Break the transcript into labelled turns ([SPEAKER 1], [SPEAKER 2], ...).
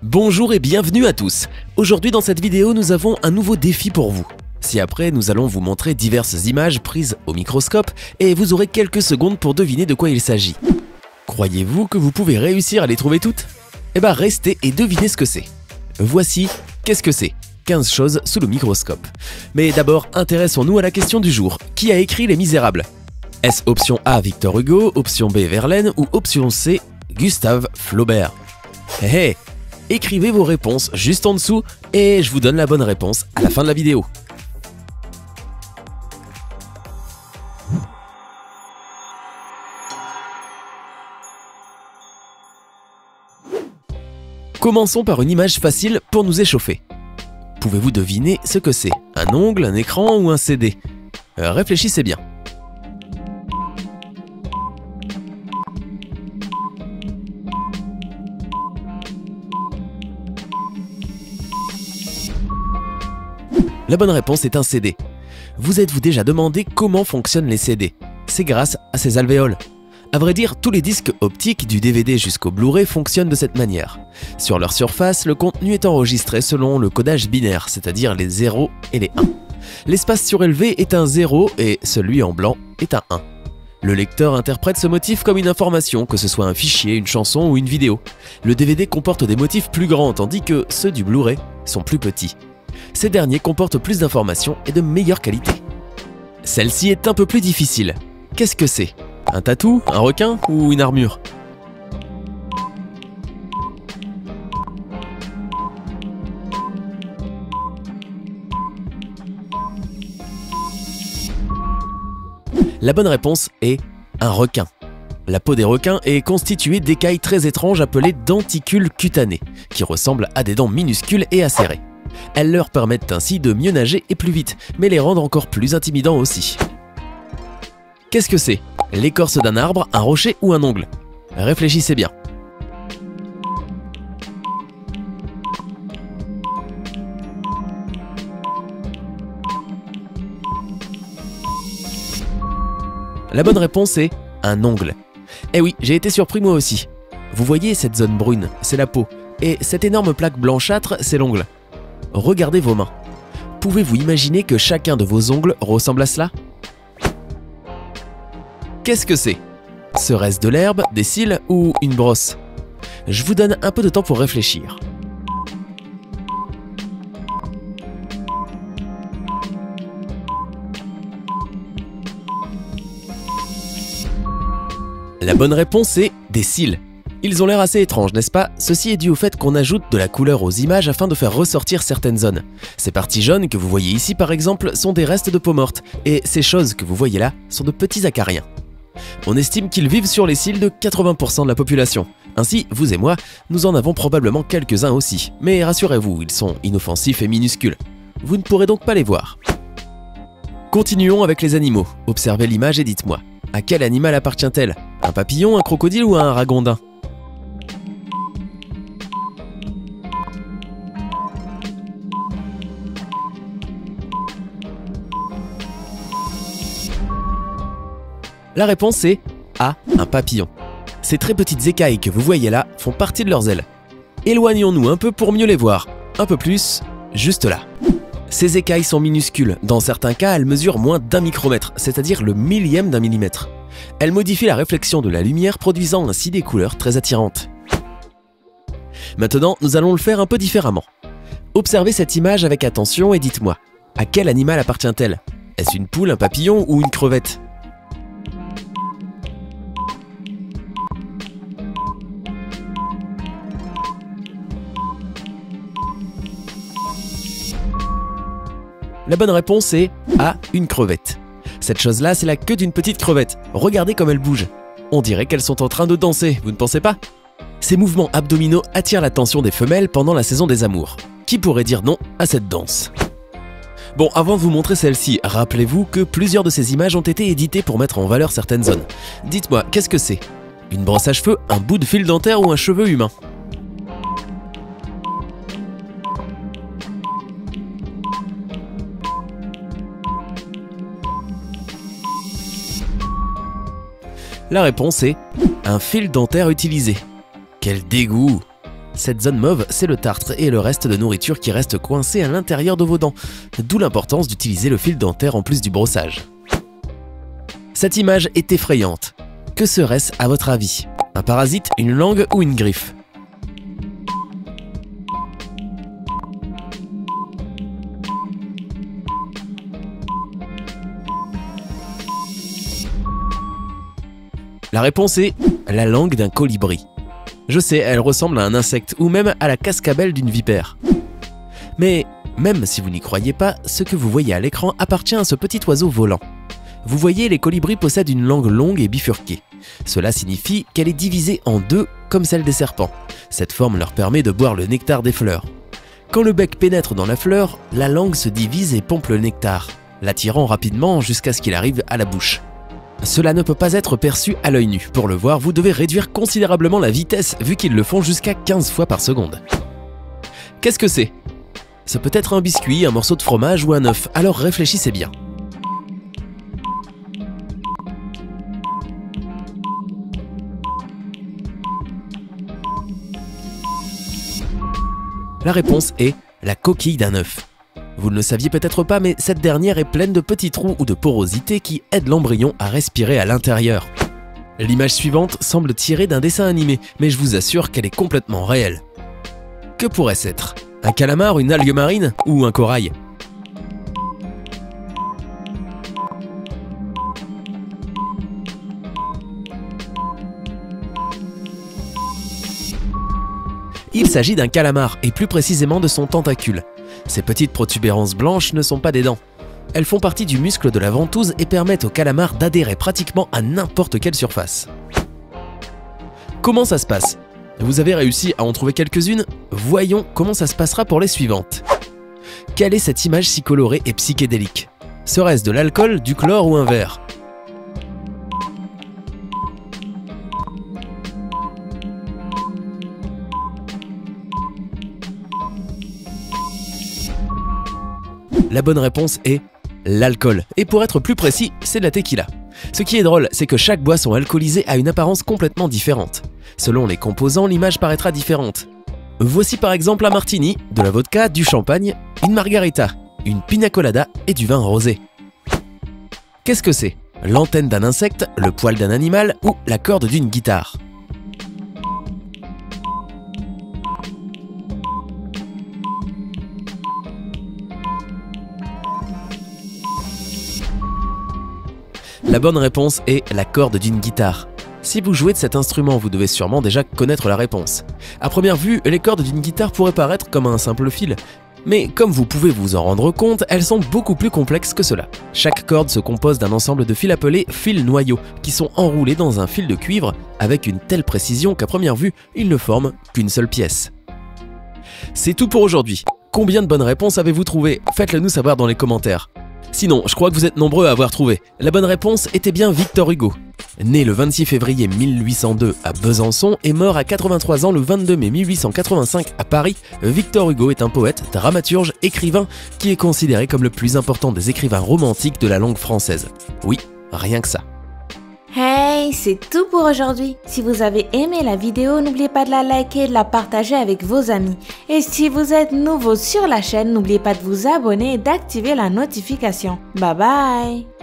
[SPEAKER 1] Bonjour et bienvenue à tous. Aujourd'hui dans cette vidéo, nous avons un nouveau défi pour vous. Ci-après, nous allons vous montrer diverses images prises au microscope et vous aurez quelques secondes pour deviner de quoi il s'agit. Croyez-vous que vous pouvez réussir à les trouver toutes? Eh ben restez et devinez ce que c'est. Voici, qu'est-ce que c'est? 15 choses sous le microscope. Mais d'abord, intéressons-nous à la question du jour. Qui a écrit Les Misérables? Est-ce option A, Victor Hugo, option B, Verlaine ou option C, Gustave Flaubert? Hé hé! Écrivez vos réponses juste en dessous et je vous donne la bonne réponse à la fin de la vidéo. Commençons par une image facile pour nous échauffer. Pouvez-vous deviner ce que c'est? Un ongle, un écran ou un CD? Réfléchissez bien. La bonne réponse est un CD. Vous êtes-vous déjà demandé comment fonctionnent les CD? C'est grâce à ces alvéoles. À vrai dire, tous les disques optiques du DVD jusqu'au Blu-ray fonctionnent de cette manière. Sur leur surface, le contenu est enregistré selon le codage binaire, c'est-à-dire les 0 et les 1. L'espace surélevé est un 0 et celui en blanc est un 1. Le lecteur interprète ce motif comme une information, que ce soit un fichier, une chanson ou une vidéo. Le DVD comporte des motifs plus grands, tandis que ceux du Blu-ray sont plus petits. Ces derniers comportent plus d'informations et de meilleure qualité. Celle-ci est un peu plus difficile. Qu'est-ce que c'est? Un tatou, un requin ou une armure? La bonne réponse est un requin. La peau des requins est constituée d'écailles très étranges appelées denticules cutanées, qui ressemblent à des dents minuscules et acérées. Elles leur permettent ainsi de mieux nager et plus vite, mais les rendre encore plus intimidants aussi. Qu'est-ce que c'est? L'écorce d'un arbre, un rocher ou un ongle? Réfléchissez bien. La bonne réponse est un ongle. Eh oui, j'ai été surpris moi aussi. Vous voyez cette zone brune, c'est la peau, et cette énorme plaque blanchâtre, c'est l'ongle. Regardez vos mains. Pouvez-vous imaginer que chacun de vos ongles ressemble à cela? Qu'est-ce que c'est? Serait-ce de l'herbe, des cils ou une brosse? Je vous donne un peu de temps pour réfléchir. La bonne réponse est des cils. Ils ont l'air assez étranges, n'est-ce pas? Ceci est dû au fait qu'on ajoute de la couleur aux images afin de faire ressortir certaines zones. Ces parties jaunes que vous voyez ici par exemple sont des restes de peau morte, et ces choses que vous voyez là sont de petits acariens. On estime qu'ils vivent sur les cils de 80% de la population. Ainsi, vous et moi, nous en avons probablement quelques-uns aussi, mais rassurez-vous, ils sont inoffensifs et minuscules. Vous ne pourrez donc pas les voir. Continuons avec les animaux. Observez l'image et dites-moi, à quel animal appartient-elle? Un papillon, un crocodile ou un ragondin? La réponse est A, un papillon. Ces très petites écailles que vous voyez là font partie de leurs ailes. Éloignons-nous un peu pour mieux les voir. Un peu plus, juste là. Ces écailles sont minuscules. Dans certains cas, elles mesurent moins d'1 micromètre, c'est-à-dire le millième d'un millimètre. Elles modifient la réflexion de la lumière, produisant ainsi des couleurs très attirantes. Maintenant, nous allons le faire un peu différemment. Observez cette image avec attention et dites-moi, à quel animal appartient-elle? Est-ce une poule, un papillon ou une crevette? La bonne réponse est A, une crevette. Cette chose-là, c'est la queue d'une petite crevette. Regardez comme elle bouge. On dirait qu'elles sont en train de danser, vous ne pensez pas? Ces mouvements abdominaux attirent l'attention des femelles pendant la saison des amours. Qui pourrait dire non à cette danse? Bon, avant de vous montrer celle-ci, rappelez-vous que plusieurs de ces images ont été éditées pour mettre en valeur certaines zones. Dites-moi, qu'est-ce que c'est? Une brosse à cheveux, un bout de fil dentaire ou un cheveu humain? La réponse est un fil dentaire utilisé. Quel dégoût! Cette zone mauve, c'est le tartre et le reste de nourriture qui reste coincé à l'intérieur de vos dents, d'où l'importance d'utiliser le fil dentaire en plus du brossage. Cette image est effrayante. Que serait-ce à votre avis? Un parasite, une langue ou une griffe? La réponse est la langue d'un colibri. Je sais, elle ressemble à un insecte ou même à la cascabelle d'une vipère. Mais même si vous n'y croyez pas, ce que vous voyez à l'écran appartient à ce petit oiseau volant. Vous voyez, les colibris possèdent une langue longue et bifurquée. Cela signifie qu'elle est divisée en deux comme celle des serpents. Cette forme leur permet de boire le nectar des fleurs. Quand le bec pénètre dans la fleur, la langue se divise et pompe le nectar, l'attirant rapidement jusqu'à ce qu'il arrive à la bouche. Cela ne peut pas être perçu à l'œil nu. Pour le voir, vous devez réduire considérablement la vitesse vu qu'ils le font jusqu'à 15 fois par seconde. Qu'est-ce que c'est? Ça peut être un biscuit, un morceau de fromage ou un œuf, alors réfléchissez bien. La réponse est la coquille d'un œuf. Vous ne le saviez peut-être pas, mais cette dernière est pleine de petits trous ou de porosités qui aident l'embryon à respirer à l'intérieur. L'image suivante semble tirée d'un dessin animé, mais je vous assure qu'elle est complètement réelle. Que pourrait-ce être? Un calamar, une algue marine ou un corail? Il s'agit d'un calamar, et plus précisément de son tentacule. Ces petites protubérances blanches ne sont pas des dents. Elles font partie du muscle de la ventouse et permettent au calamar d'adhérer pratiquement à n'importe quelle surface. Comment ça se passe? Vous avez réussi à en trouver quelques-unes? Voyons comment ça se passera pour les suivantes. Quelle est cette image si colorée et psychédélique? Serait-ce de l'alcool, du chlore ou un verre? La bonne réponse est l'alcool. Et pour être plus précis, c'est de la tequila. Ce qui est drôle, c'est que chaque boisson alcoolisée a une apparence complètement différente. Selon les composants, l'image paraîtra différente. Voici par exemple un martini, de la vodka, du champagne, une margarita, une pina colada et du vin rosé. Qu'est-ce que c'est? L'antenne d'un insecte, le poil d'un animal ou la corde d'une guitare? La bonne réponse est la corde d'une guitare. Si vous jouez de cet instrument, vous devez sûrement déjà connaître la réponse. À première vue, les cordes d'une guitare pourraient paraître comme un simple fil. Mais comme vous pouvez vous en rendre compte, elles sont beaucoup plus complexes que cela. Chaque corde se compose d'un ensemble de fils appelés fils noyaux, qui sont enroulés dans un fil de cuivre avec une telle précision qu'à première vue, ils ne forment qu'une seule pièce. C'est tout pour aujourd'hui. Combien de bonnes réponses avez-vous trouvé? Faites-le nous savoir dans les commentaires. Sinon, je crois que vous êtes nombreux à avoir trouvé. La bonne réponse était bien Victor Hugo. Né le 26 février 1802 à Besançon et mort à 83 ans le 22 mai 1885 à Paris, Victor Hugo est un poète, dramaturge, écrivain qui est considéré comme le plus important des écrivains romantiques de la langue française. Oui, rien que ça.
[SPEAKER 2] Hey, c'est tout pour aujourd'hui. Si vous avez aimé la vidéo, n'oubliez pas de la liker et de la partager avec vos amis. Et si vous êtes nouveau sur la chaîne, n'oubliez pas de vous abonner et d'activer la notification. Bye bye!